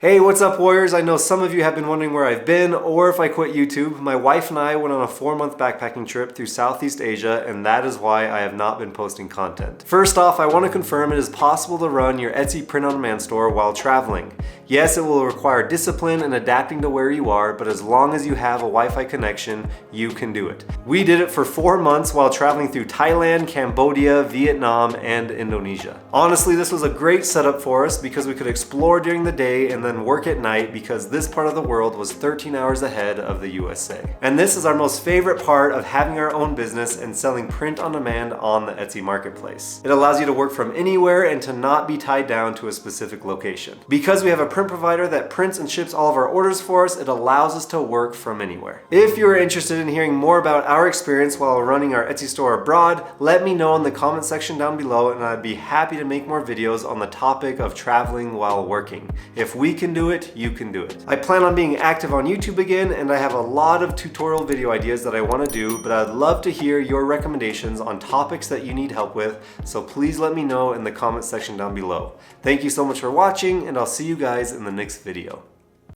Hey, what's up warriors? I know some of you have been wondering where I've been or if I quit YouTube. My wife and I went on a 4-month backpacking trip through Southeast Asia, and that is why I have not been posting content. First off, I want to confirm it is possible to run your Etsy print-on-demand store while traveling. Yes, it will require discipline and adapting to where you are, but as long as you have a Wi-Fi connection, you can do it. We did it for 4 months while traveling through Thailand, Cambodia, Vietnam, and Indonesia. Honestly, this was a great setup for us because we could explore during the day and then work at night because this part of the world was 13 hours ahead of the USA. And this is our most favorite part of having our own business and selling print on demand on the Etsy marketplace. It allows you to work from anywhere and to not be tied down to a specific location. Because we have a print provider that prints and ships all of our orders for us, it allows us to work from anywhere. If you are interested in hearing more about our experience while running our Etsy store abroad, let me know in the comment section down below and I'd be happy to make more videos on the topic of traveling while working. If we can do it, you can do it. I plan on being active on YouTube again, and I have a lot of tutorial video ideas that I want to do, but I'd love to hear your recommendations on topics that you need help with, so please let me know in the comment section down below. Thank you so much for watching, and I'll see you guys in the next video.